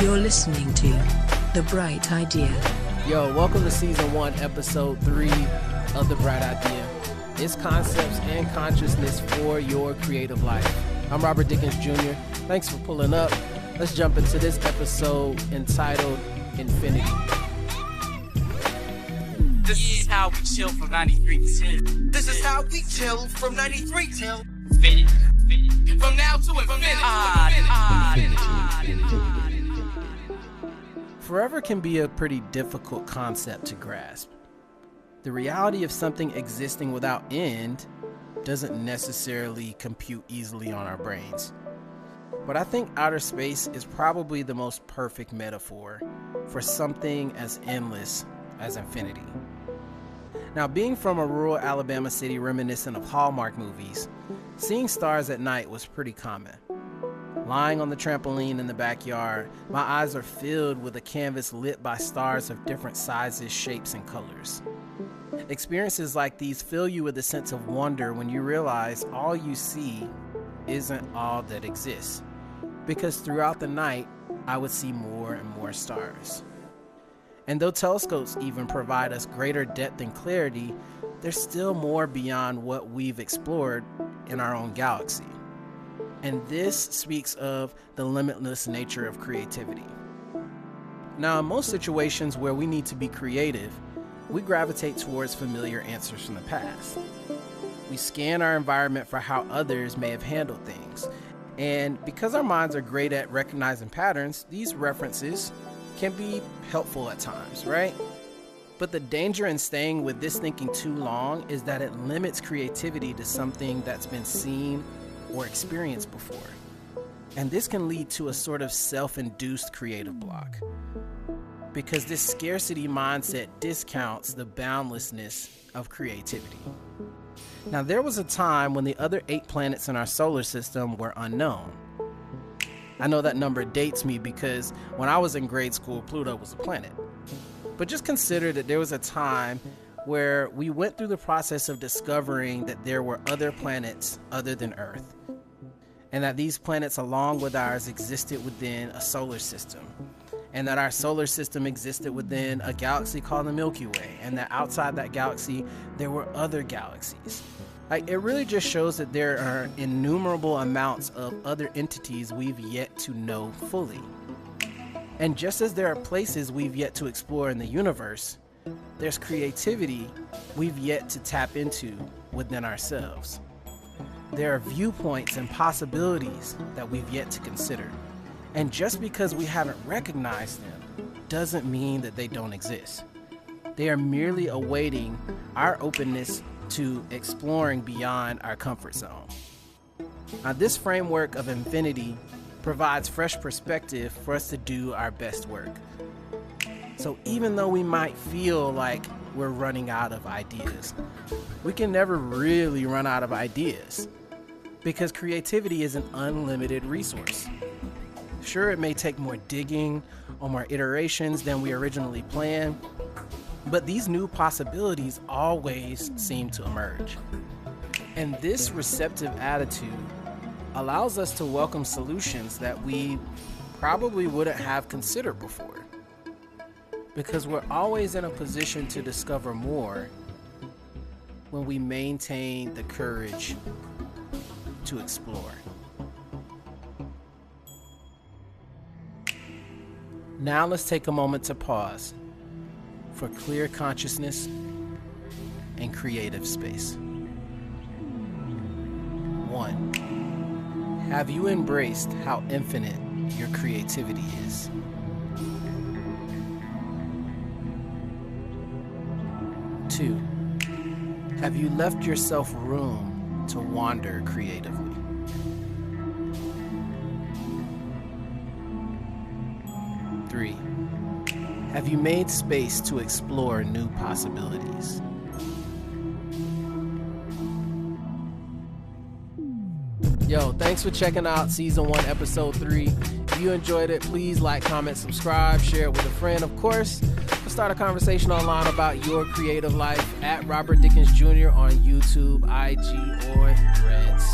You're listening to The Bright Idea. Yo, welcome to Season 1, Episode 3 of The Bright Idea. It's concepts and consciousness for your creative life. I'm Robert Dickens Jr. Thanks for pulling up. Let's jump into this episode entitled Infinity. This is how we chill from 93 to 10. This is how we chill from 93 till Infinity. from now to infinity. Forever can be a pretty difficult concept to grasp. The reality of something existing without end doesn't necessarily compute easily on our brains. But I think outer space is probably the most perfect metaphor for something as endless as infinity. Now, being from a rural Alabama city reminiscent of Hallmark movies, seeing stars at night was pretty common. Lying on the trampoline in the backyard, my eyes are filled with a canvas lit by stars of different sizes, shapes, and colors. Experiences like these fill you with a sense of wonder when you realize all you see isn't all that exists. Because throughout the night, I would see more and more stars. And though telescopes even provide us greater depth and clarity, there's still more beyond what we've explored in our own galaxy. And this speaks of the limitless nature of creativity. Now, in most situations where we need to be creative, we gravitate towards familiar answers from the past. We scan our environment for how others may have handled things. And because our minds are great at recognizing patterns, these references can be helpful at times, right? But the danger in staying with this thinking too long is that it limits creativity to something that's been seen or experienced before. And this can lead to a sort of self-induced creative block, because this scarcity mindset discounts the boundlessness of creativity. Now, there was a time when the other 8 planets in our solar system were unknown. I know that number dates me because when I was in grade school, Pluto was a planet. But just consider that there was a time where we went through the process of discovering that there were other planets other than Earth, and that these planets, along with ours, existed within a solar system, and that our solar system existed within a galaxy called the Milky Way, and that outside that galaxy, there were other galaxies. It really just shows that there are innumerable amounts of other entities we've yet to know fully. And just as there are places we've yet to explore in the universe, there's creativity we've yet to tap into within ourselves. There are viewpoints and possibilities that we've yet to consider. And just because we haven't recognized them doesn't mean that they don't exist. They are merely awaiting our openness to exploring beyond our comfort zone. Now, this framework of infinity provides fresh perspective for us to do our best work. So even though we might feel like we're running out of ideas, we can never really run out of ideas, because creativity is an unlimited resource. Sure, it may take more digging or more iterations than we originally planned, but these new possibilities always seem to emerge. And this receptive attitude allows us to welcome solutions that we probably wouldn't have considered before, because we're always in a position to discover more when we maintain the courage to explore. Now let's take a moment to pause for clear consciousness and creative space. 1. Have you embraced how infinite your creativity is? 2. Have you left yourself room to wander creatively? 3. Have you made space to explore new possibilities? Yo, thanks for checking out Season 1, Episode 3. If you enjoyed it, please like, comment, subscribe, share it with a friend. Of course, let's start a conversation online about your creative life at Robert Dickens Jr. on YouTube, IG, or Threads.